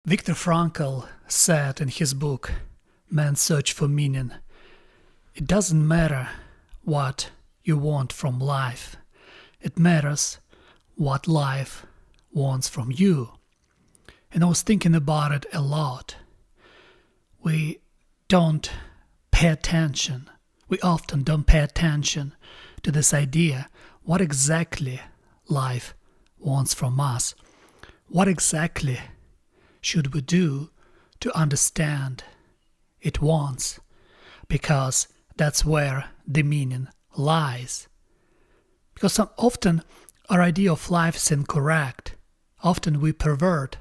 Viktor Frankl said in his book, Man's Search for Meaning, it doesn't matter what you want from life. It matters what life wants from you. And I was thinking about it a lot. We don't pay attention. We often don't pay attention to this idea, what exactly life wants from us. What exactly should we do to understand it wants? Because that's where the meaning lies. Because often our idea of life is incorrect. Often we pervert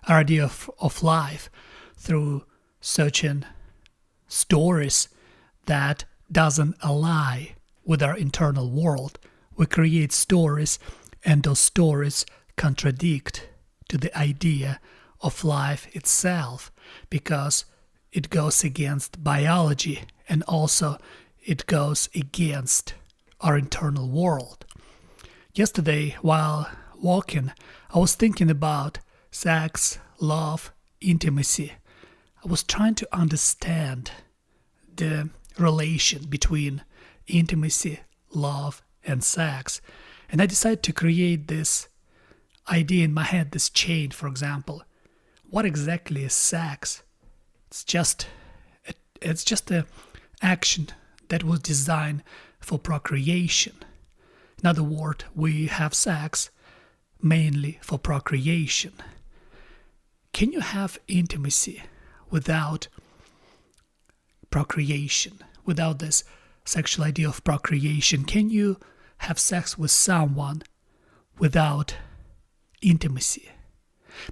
our idea of life through searching stories that doesn't ally with our internal world. We create stories, and those stories contradict to the idea of life itself, because it goes against biology and also it goes against our internal world. Yesterday, while walking, I was thinking about sex, love, intimacy. I was trying to understand the relation between intimacy, love, and sex. And I decided to create this idea in my head, this chain, for example. What exactly is sex? It's just an action that was designed for procreation. In other words, we have sex mainly for procreation. Can you have intimacy without procreation, without this sexual idea of procreation? Can you have sex with someone without intimacy?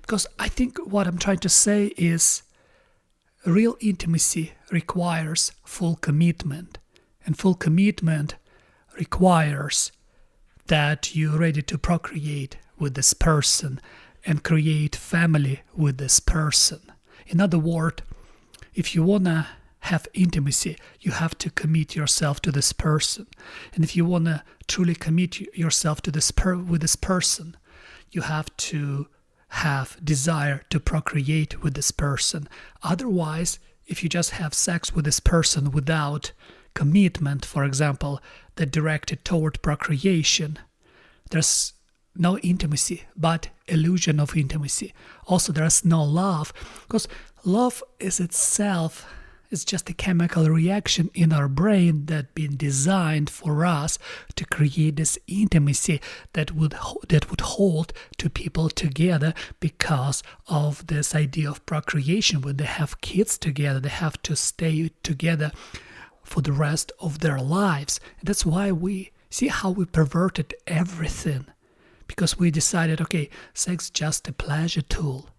Because I think what I'm trying to say is real intimacy requires full commitment, and full commitment requires that you're ready to procreate with this person and create family with this person. In other words, if you want to have intimacy, you have to commit yourself to this person. And if you want to truly commit yourself to with this person, you have to have desire to procreate with this person. Otherwise, if you just have sex with this person without commitment, for example, that directed toward procreation, there's no intimacy, but illusion of intimacy. Also, there's no love, because love is itself is just a chemical reaction in our brain that been designed for us to create this intimacy that would hold two people together because of this idea of procreation. When they have kids together, they have to stay together for the rest of their lives. And that's why we see how we perverted everything, because we decided, okay, sex is just a pleasure tool.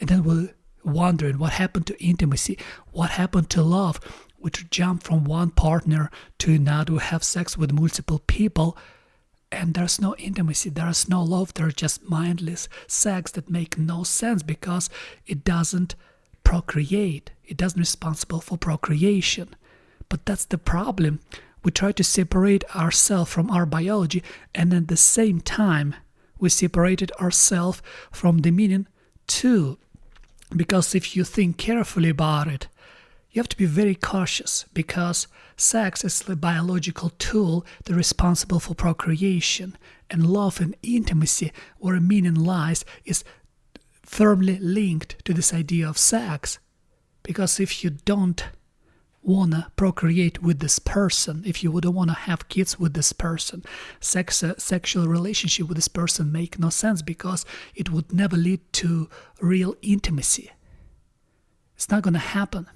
And then we're wondering what happened to intimacy, what happened to love. We jump from one partner to another, we have sex with multiple people, and there's no intimacy, there's no love, there's just mindless sex that makes no sense because it doesn't procreate, it doesn't responsible for procreation. But that's the problem. We try to separate ourselves from our biology, and at the same time we separated ourselves from the meaning too. Because if you think carefully about it, you have to be very cautious, because sex is the biological tool that is responsible for procreation, and love and intimacy, where meaning lies, is firmly linked to this idea of sex. Because if you don't want to procreate with this person, if you wouldn't want to have kids with this person, sexual relationship with this person make no sense, because it would never lead to real intimacy. It's not going to happen.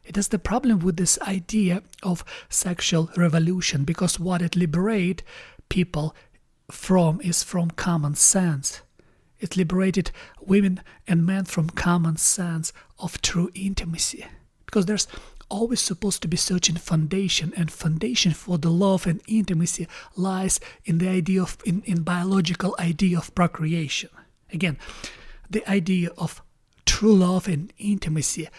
It is the problem with this idea of sexual revolution, because what it liberates people from is from common sense. It liberated women and men from common sense of true intimacy, because there's always supposed to be such a foundation, and foundation for the love and intimacy lies in the idea of in biological idea of procreation. Again, the idea of true love and intimacy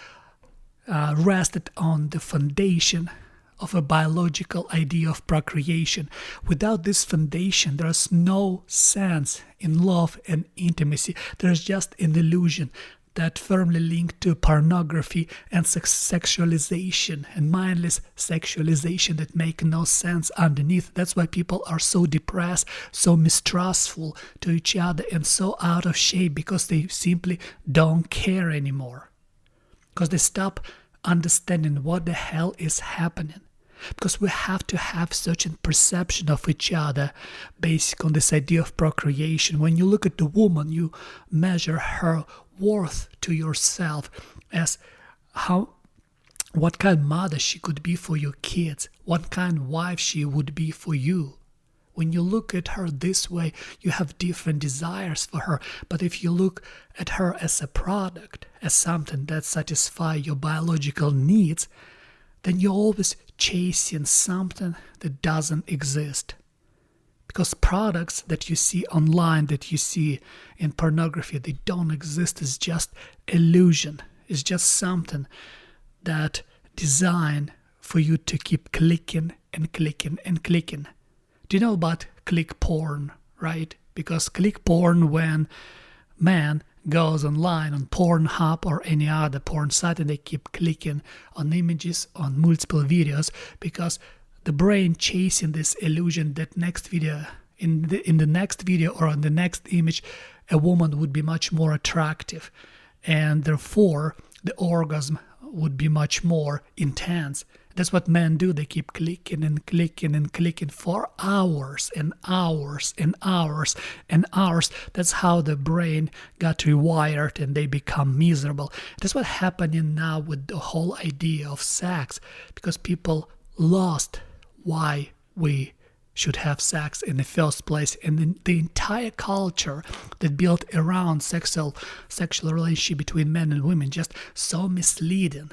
rested on the foundation of a biological idea of procreation. Without this foundation, there's no sense in love and intimacy. There's just an illusion. that firmly linked to pornography and sexualization and mindless sexualization that make no sense underneath. That's why people are so depressed, so mistrustful to each other, and so out of shape, because they simply don't care anymore. Because they stop understanding what the hell is happening. Because we have to have such a perception of each other based on this idea of procreation. When you look at the woman, you measure her worth to yourself as what kind of mother she could be for your kids, what kind of wife she would be for you. When you look at her this way, you have different desires for her. But if you look at her as a product, as something that satisfies your biological needs, then you're always chasing something that doesn't exist. Because products that you see online, that you see in pornography, they don't exist. It's just illusion. It's just something that designed for you to keep clicking and clicking and clicking. Do you know about click porn, right? Because click porn, when man goes online on Pornhub or any other porn site and they keep clicking on images, on multiple videos, because the brain chasing this illusion that next video, in the next video or on the next image, a woman would be much more attractive, and therefore the orgasm would be much more intense. That's what men do. They keep clicking and clicking and clicking for hours and hours and hours and hours. That's how the brain got rewired and they become miserable. That's what's happening now with the whole idea of sex, because people lost why we should have sex in the first place, and the entire culture that built around sexual relationship between men and women just so misleading,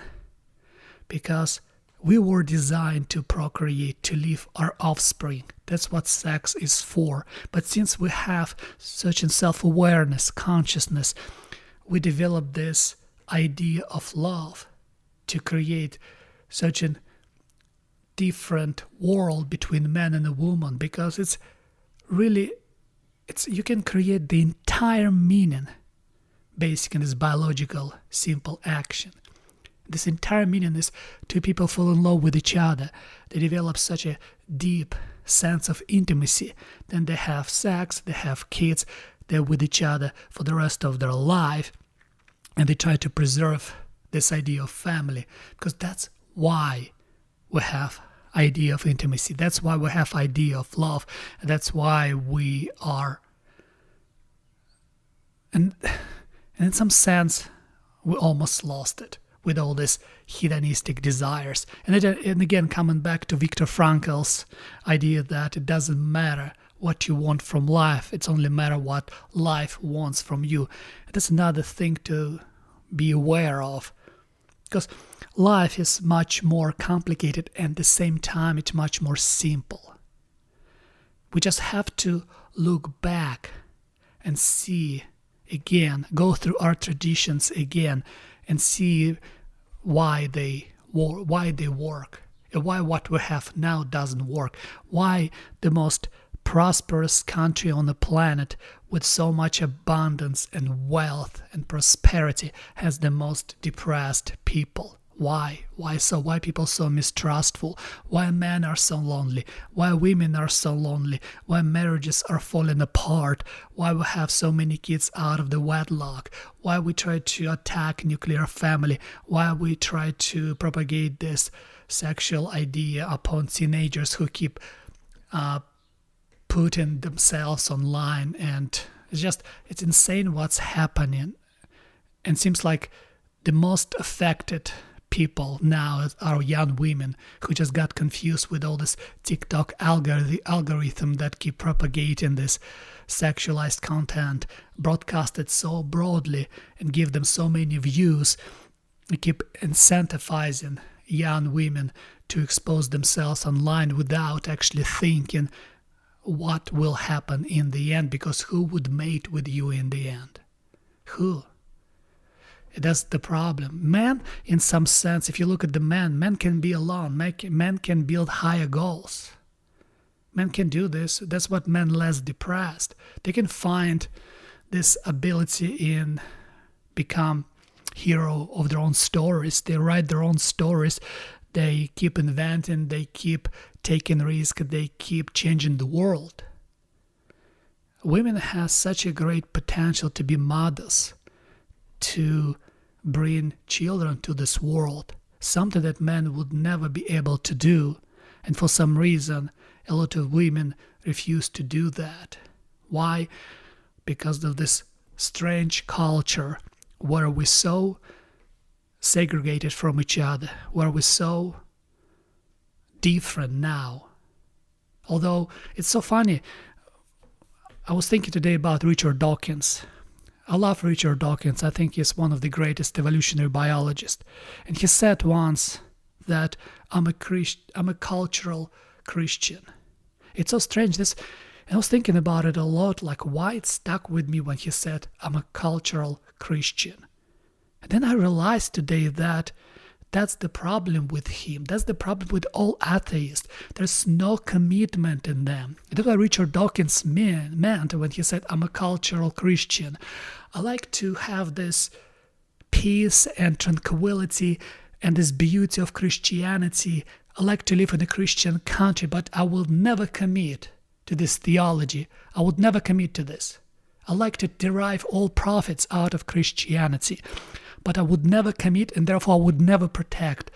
because we were designed to procreate, to leave our offspring. That's what sex is for. But since we have such a self-awareness, consciousness, we developed this idea of love to create such a different world between man and a woman, because it's you can create the entire meaning based on this biological simple action. This entire meaning is two people fall in love with each other. They develop such a deep sense of intimacy. Then they have sex, they have kids, they're with each other for the rest of their life. And they try to preserve this idea of family, because that's why we have idea of intimacy. That's why we have idea of love. And that's why we are. And in some sense, we almost lost it with all these hedonistic desires. And again, coming back to Viktor Frankl's idea that it doesn't matter what you want from life, it's only matter what life wants from you. That's another thing to be aware of, because life is much more complicated and at the same time it's much more simple. We just have to look back and see again, go through our traditions again, and see why they work, and why what we have now doesn't work, why the most prosperous country on the planet with so much abundance and wealth and prosperity has the most depressed people. Why people so mistrustful? Why men are so lonely? Why women are so lonely? Why marriages are falling apart? Why we have so many kids out of the wedlock? Why we try to attack nuclear family? Why we try to propagate this sexual idea upon teenagers who keep putting themselves online? And it's insane what's happening. And seems like the most affected people now are young women who just got confused with all this TikTok algorithm that keep propagating this sexualized content broadcasted so broadly and give them so many views. They keep incentivizing young women to expose themselves online without actually thinking what will happen in the end, because who would mate with you in the end? Who? That's the problem. Men, in some sense, if you look at the men can be alone. Men can build higher goals. Men can do this. That's what men less depressed. They can find this ability in become hero of their own stories. They write their own stories. They keep inventing, they keep taking risks, they keep changing the world. Women have such a great potential to be mothers, to bring children to this world, something that men would never be able to do. And for some reason, a lot of women refuse to do that. Why? Because of this strange culture where we're so segregated from each other, where we're so different now. Although it's so funny, I was thinking today about Richard Dawkins. I love Richard Dawkins. I think he's one of the greatest evolutionary biologists. And he said once that I'm a cultural Christian. It's so strange. I was thinking about it a lot, like why it stuck with me when he said I'm a cultural Christian. And then I realized today that that's the problem with him. That's the problem with all atheists. There's no commitment in them. That's what Richard Dawkins meant when he said, I'm a cultural Christian. I like to have this peace and tranquility and this beauty of Christianity. I like to live in a Christian country, but I will never commit to this theology. I would never commit to this. I like to derive all profits out of Christianity. But I would never commit, and therefore I would never protect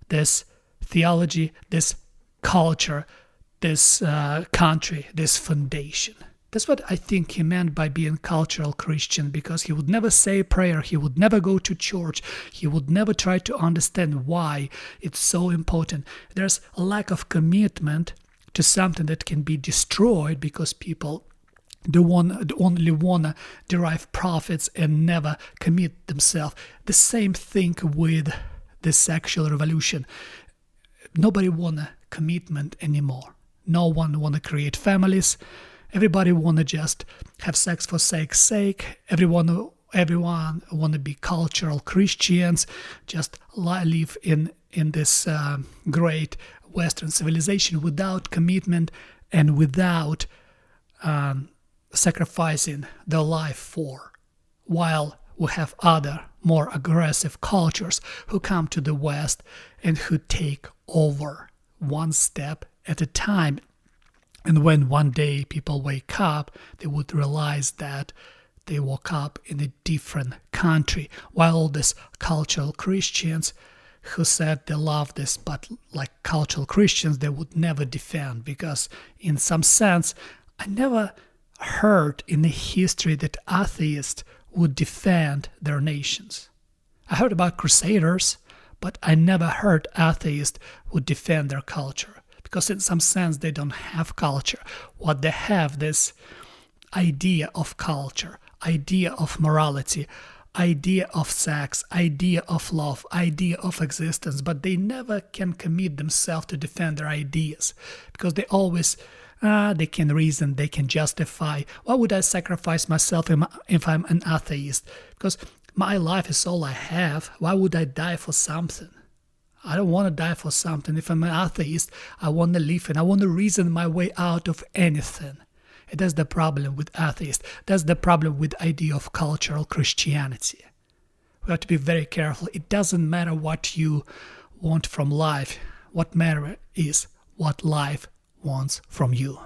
this theology, this culture, this country, this foundation. That's what I think he meant by being cultural Christian, because he would never say a prayer, he would never go to church, he would never try to understand why it's so important. There's a lack of commitment to something that can be destroyed because people only want to derive profits and never commit themselves. The same thing with the sexual revolution. Nobody want a commitment anymore. No one want to create families. Everybody want to just have sex for sex sake. Everyone want to be cultural Christians, just live in this great Western civilization without commitment and without sacrificing their life for, while we have other more aggressive cultures who come to the West and who take over one step at a time. And when one day people wake up, they would realize that they woke up in a different country, while all these cultural Christians who said they love this, but like cultural Christians, they would never defend, because in some sense, I never heard in the history that atheists would defend their nations. I heard about crusaders, but I never heard atheists would defend their culture, because in some sense they don't have culture. What they have, this idea of culture, idea of morality, idea of sex, idea of love, idea of existence, but they never can commit themselves to defend their ideas, because they always they can reason, they can justify. Why would I sacrifice myself if I'm an atheist? Because my life is all I have. Why would I die for something? I don't want to die for something. If I'm an atheist, I want to live and I want to reason my way out of anything. And that's the problem with atheists. That's the problem with the idea of cultural Christianity. We have to be very careful. It doesn't matter what you want from life. What matters is what life wants from you.